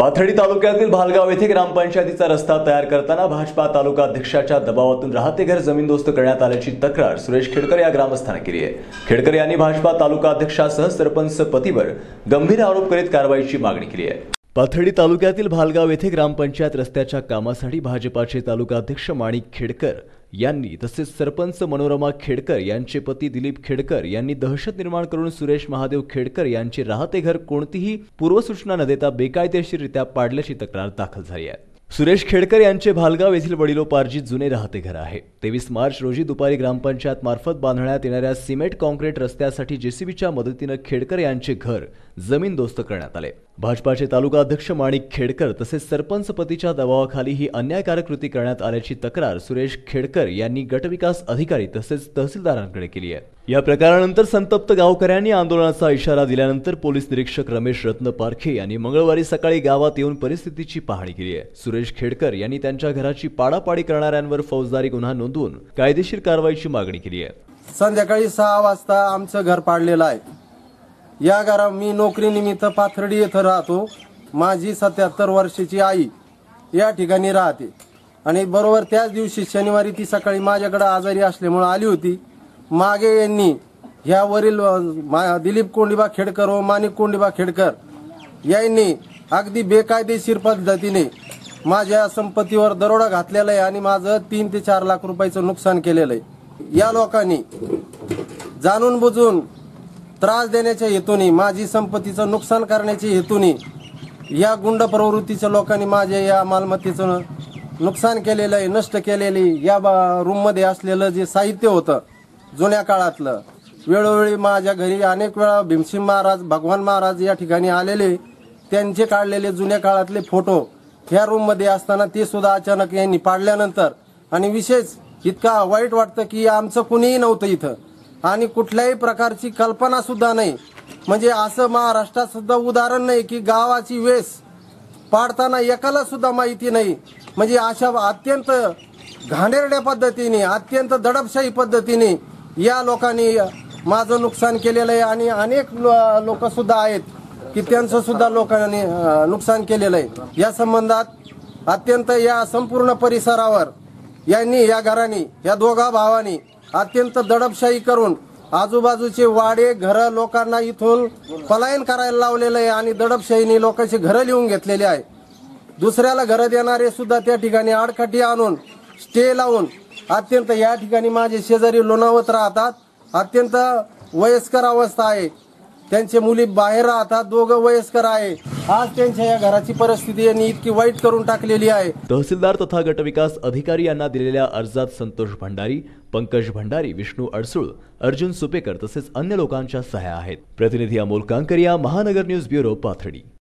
पाथर्डी तालुक्यातील भालगाव येथे ग्रामपंचायतीचा रस्ता तयार करताना भाजपा तालुका अध्यक्षाच्या दबावातून राहते घर जमीनदोस्त करण्यात आल्याची तक्रार सुरेश खेडकर या ग्रामस्थाने केली आहे। खेडकर यांनी भाजपा तालुका अध्यक्षासह सरपंच पतीवर गंभीर आरोप करीत कारवाईची मागणी केली आहे। पाथर्डी तालुक्यातील भालगाव येथे ग्रामपंचायत रस्त्याच्या कामासाठी भाजपाचे तालुका अध्यक्ष माणिक खेडकर यांनी तसेच सरपंच मनोरमा खेडकर यांचे पती दिलीप खेडकर यांनी दहशत निर्माण करून सुरेश महादेव खेडकर यांचे राहते घर कोणतीही पूर्वसूचना न देता बेकायदेशीररित्या पाडल्याची तक्रार दाखल झाली आहे। सुरेश खेडकर यांचे भालगाव येथील वडिलोपार्जित जुने राहते घर आहे। 23 मार्च रोजी दुपारी ग्रामपंचायत मार्फत बांधण्यात येणाऱ्या सिमेंट कॉन्क्रीट रस्त्यासाठी जेसीबीच्या मदतीने खेडकर यांचे घर जमीनदोस्त करण्यात आले। भाजपाचे तालुका अध्यक्ष माणिक खेडकर तसेच सरपंच पतीच्या दबावाखाली ही अन्यायकारक कृती करण्यात आल्याची तक्रार सुरेश खेडकर यांनी गटविकास अधिकारी तसेच तहसीलदारांकडे केली आहे। या प्रकारानंतर संतप्त गावकऱ्यांनी आंदोलनाचा इशारा दिल्यानंतर पोलीस निरीक्षक रमेश रत्न पारखे यांनी मंगळवारी सकाळी गावात येऊन परिस्थितीची पाहणी केली आहे। सुरेश खेडकर यांनी त्यांच्या घराची पाडापाडी करणाऱ्यांवर फौजदारी गुन्हा नोंदवून कायदेशीर कारवाईची मागणी केली आहे। संध्याकाळी 6 वाजता आमचं घर पाडलेलं आहे। या घरा मी नोकरीनिमित्त पाथर्डी येथे राहतो। माझी 77 वर्षाची आई या ठिकाणी राहते आणि बरोबर त्याच दिवशी शनिवारी ती सकाळी माझ्याकडे आजारी असल्यामुळे आली होती। मागे यांनी ह्यावरील दिलीप कोंडिबा खेडकर व माणिक कोंडिबा खेडकर यांनी अगदी बेकायदेशीर पद्धतीने माझ्या संपत्तीवर दरोडा घातलेला आहे आणि माझं 3 ते 4 लाख रुपयाचं नुकसान केलेलं आहे। या लोकांनी जाणून बुजून त्रास देण्याच्या हेतूने माझी संपत्तीचं नुकसान करण्याच्या हेतूने या गुंड प्रवृत्तीच्या लोकांनी माझ्या या मालमत्तेचं नुकसान केलेलं आहे, नष्ट केलेली। या रूममध्ये असलेलं जे साहित्य होतं जुन्या काळातलं, वेळोवेळी माझ्या घरी अनेक वेळा भीमसिंह महाराज, भगवान महाराज या ठिकाणी आलेले, त्यांचे काढलेले जुन्या काळातले फोटो ह्या रूममध्ये असताना ते सुद्धा अचानक यांनी पाडल्यानंतर आणि विशेष इतका वाईट वाटतं की आमचं कुणीही नव्हतं इथं आणि कुठल्याही प्रकारची कल्पना सुद्धा नाही। म्हणजे असं महाराष्ट्रात सुद्धा उदाहरण नाही की गावाची वेस पाडताना एकाला सुद्धा माहिती नाही। म्हणजे अशा अत्यंत घाणेरड्या पद्धतीने, अत्यंत दडपशाही पद्धतीने या लोकांनी माझं नुकसान केलेलं आहे आणि अनेक लोक सुद्धा आहेत की त्यांचं सुद्धा लोकांनी नुकसान केलेलं आहे। या संबंधात अत्यंत या संपूर्ण परिसरावर यांनी, या घरांनी, या दोघा भावांनी अत्यंत दडपशाही करून आजूबाजूचे वाडे घर लोकांना इथून पलायन करायला लावलेलं आहे आणि दडपशाहीने लोकांची घरं लिहून घेतलेली आहे। दुसऱ्याला घरं देणारे सुद्धा त्या ठिकाणी आडकाठी आणून स्टे लावून अत्यंत या ठिकाणी माझे शेजारी लोणावत राहतात। अत्यंत वयस्कर अवस्था आहे, त्यांचे मुली बाहेर राहतात, दोघं वयस्कर आहे। आज त्यांच्या या घराची परिस्थिती यांनी इतकी वाईट करून टाकलेली आहे। तहसीलदार तथा गटविकास अधिकारी यांना दिलेल्या अर्जात संतोष भंडारी, पंकज भंडारी, विष्णू अडसूळ, अर्जुन सुपेकर तसेच अन्य लोकांच्या सह्या आहेत। प्रतिनिधी अमोल कांकरिया, महानगर न्यूज ब्युरो, पाथर्डी।